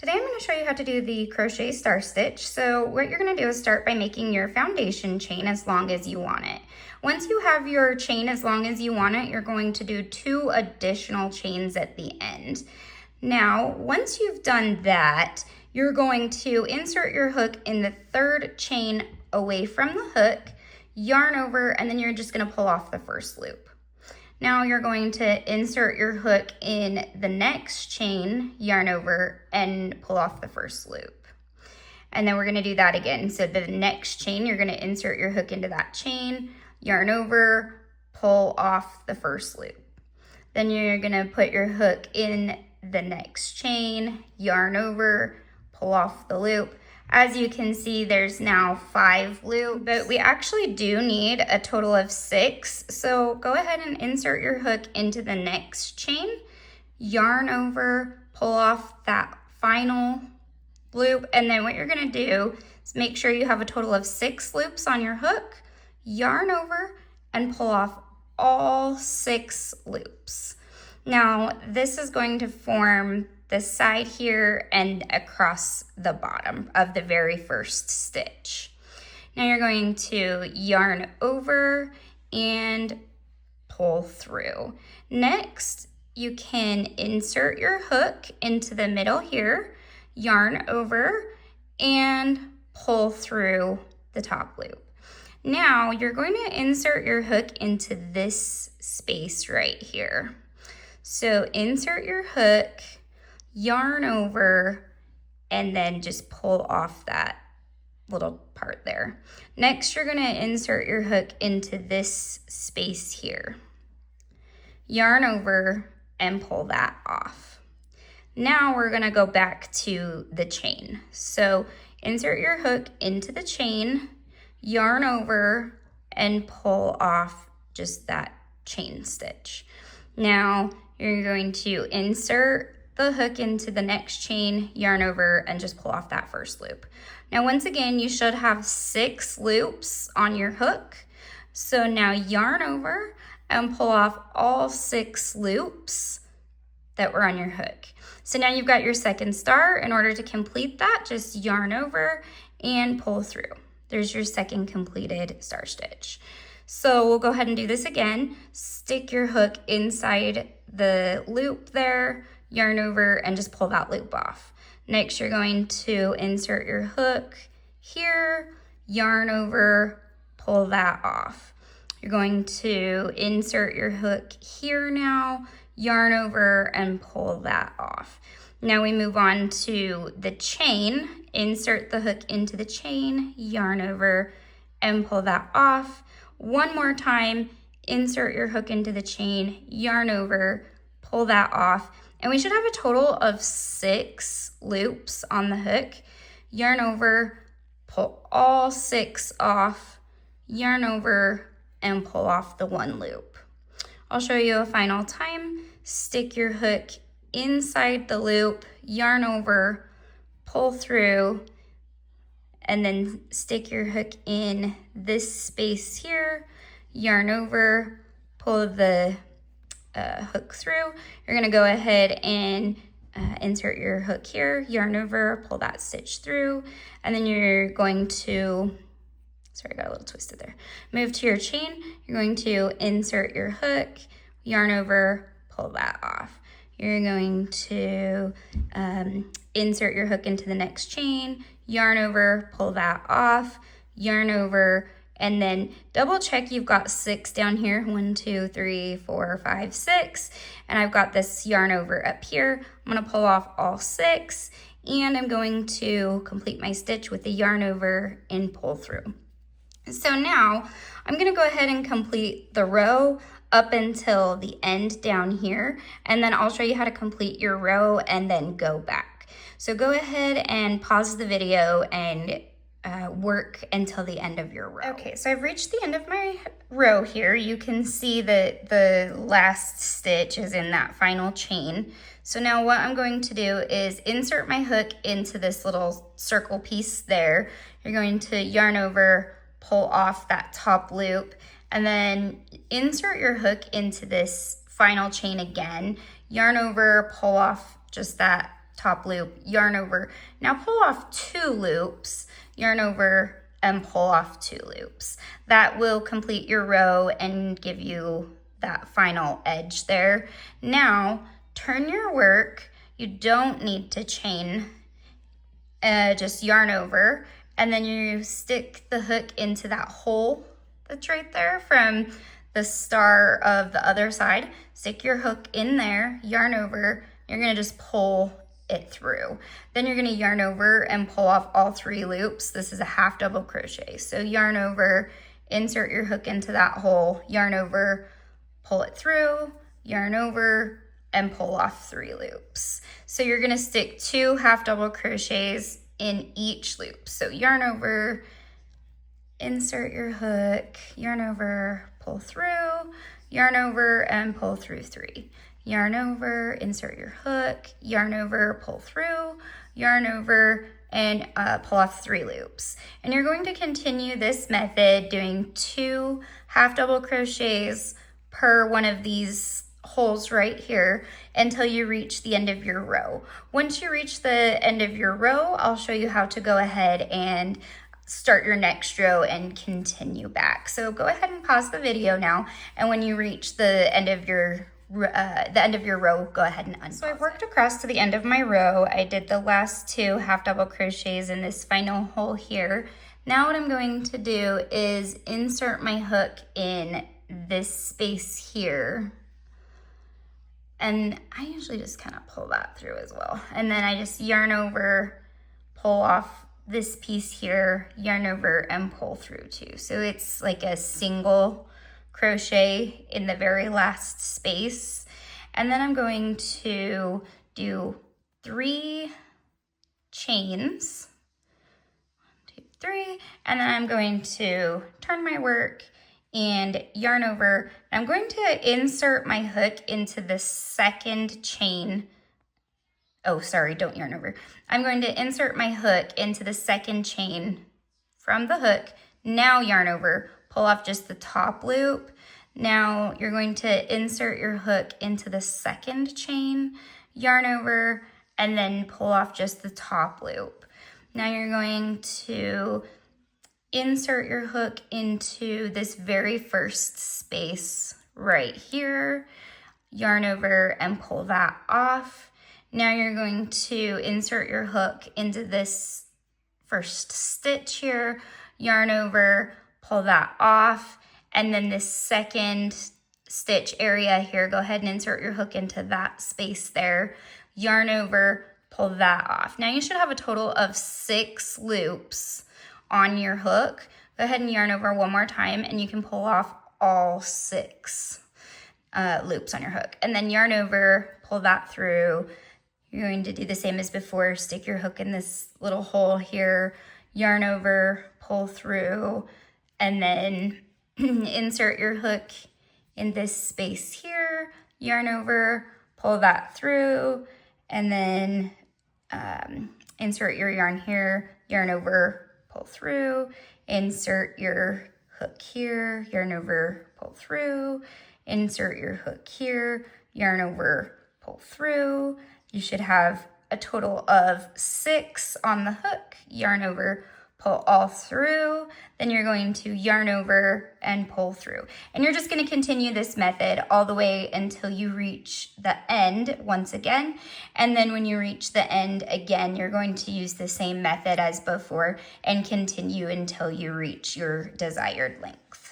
Today I'm going to show you how to do the crochet star stitch. So what you're going to do is start by making your foundation chain as long as you want it. Once you have your chain as long as you want it, you're going to do 2 additional chains at the end. Now, once you've done that, you're going to insert your hook in the 3rd chain away from the hook, yarn over, and then you're just going to pull off the 1st loop. Now you're going to insert your hook in the next chain, yarn over, and pull off the 1st loop. And then we're going to do that again. So the next chain, you're going to insert your hook into that chain, yarn over, pull off the 1st loop. Then you're going to put your hook in the next chain, yarn over, pull off the loop. As you can see, there's now 5 loops, but we actually do need a total of 6. So go ahead and insert your hook into the next chain, yarn over, pull off that final loop. And then what you're gonna do is make sure you have a total of 6 loops on your hook, yarn over, and pull off all 6 loops. Now, this is going to form the side here and across the bottom of the very first stitch. Now you're going to yarn over and pull through. Next, you can insert your hook into the middle here, yarn over, and pull through the top loop. Now you're going to insert your hook into this space right here. So insert your hook, yarn over, and then just pull off that little part there. Next, you're going to insert your hook into this space here. Yarn over and pull that off. Now we're going to go back to the chain. So insert your hook into the chain, yarn over, and pull off just that chain stitch. Now you're going to insert the hook into the next chain, yarn over, and just pull off that 1st loop. Now, once again, you should have 6 loops on your hook. So now yarn over and pull off all 6 loops that were on your hook. So now you've got your 2nd star. In order to complete that, just yarn over and pull through. There's your 2nd completed star stitch. So we'll go ahead and do this again. Stick your hook inside the loop there, yarn over, and just pull that loop off. Next, you're going to insert your hook here, yarn over, pull that off. You're going to insert your hook here now, yarn over, and pull that off. Now we move on to the chain. Insert the hook into the chain, yarn over, and pull that off. One more time, insert your hook into the chain, yarn over, pull that off. And we should have a total of 6 loops on the hook. Yarn over, pull all 6 off, yarn over, and pull off the 1 loop. I'll show you a final time. Stick your hook inside the loop, yarn over, pull through, and then stick your hook in this space here, yarn over, pull the hook through. You're going to go ahead and insert your hook here, yarn over, pull that stitch through, and then you're going to, sorry, I got a little twisted there. Move to your chain. You're going to insert your hook, yarn over, pull that off. You're going to insert your hook into the next chain, yarn over, pull that off, yarn over, and then double check you've got 6 down here. 1, 2, 3, 4, 5, 6. And I've got this yarn over up here. I'm gonna pull off all 6, and I'm going to complete my stitch with the yarn over and pull through. So now I'm gonna go ahead and complete the row up until the end down here, and then I'll show you how to complete your row and then go back. So go ahead and pause the video and work until the end of your row. Okay, so I've reached the end of my row here. You can see that the last stitch is in that final chain. So now what I'm going to do is insert my hook into this little circle piece there. You're going to yarn over, pull off that top loop, and then insert your hook into this final chain again, yarn over, pull off just that top loop, yarn over. Now pull off 2 loops, yarn over, and pull off 2 loops. That will complete your row and give you that final edge there. Now turn your work. You don't need to chain, just yarn over, and then you stick the hook into that hole that's right there from the star of the other side. Stick your hook in there, yarn over, you're gonna just pull it through. Then you're gonna yarn over and pull off all 3 loops. This is a half double crochet. So yarn over, insert your hook into that hole, yarn over, pull it through, yarn over, and pull off 3 loops. So you're gonna stick 2 half double crochets in each loop. So yarn over, insert your hook, yarn over, pull through, yarn over, and pull through 3. Yarn over, insert your hook, yarn over, pull through, yarn over, and pull off 3 loops. And you're going to continue this method doing 2 half double crochets per one of these holes right here until you reach the end of your row. Once you reach the end of your row, I'll show you how to go ahead and start your next row and continue back. So go ahead and pause the video now, and when you reach the end of your row, go ahead and unpause. So I've worked across to the end of my row. I did the last 2 half double crochets in this final hole here. Now what I'm going to do is insert my hook in this space here. And I usually just kind of pull that through as well. And then I just yarn over, pull off this piece here, yarn over, and pull through too. So it's like a single crochet in the very last space. And then I'm going to do 3 chains, 1, 2, 3, and then I'm going to turn my work and yarn over. I'm going to insert my hook into the second chain. Oh, sorry, don't yarn over. I'm going to insert my hook into the second chain from the hook. Now yarn over, pull off just the top loop. Now you're going to insert your hook into the second chain, yarn over, and then pull off just the top loop. Now you're going to insert your hook into this very first space right here, yarn over, and pull that off. Now you're going to insert your hook into this first stitch here, yarn over, pull that off, and then this second stitch area here, go ahead and insert your hook into that space there, yarn over, pull that off. Now you should have a total of 6 loops on your hook. Go ahead and yarn over one more time, and you can pull off all 6 loops on your hook. And then yarn over, pull that through. You're going to do the same as before. Stick your hook in this little hole here, yarn over, pull through, and then insert your hook in this space here, yarn over, pull that through, and then insert your yarn here, yarn over, pull through, insert your hook here, yarn over, pull through, insert your hook here, yarn over, pull through. You should have a total of 6 on the hook, yarn over, pull all through, then you're going to yarn over and pull through. And you're just going to continue this method all the way until you reach the end once again. And then when you reach the end again, you're going to use the same method as before and continue until you reach your desired length.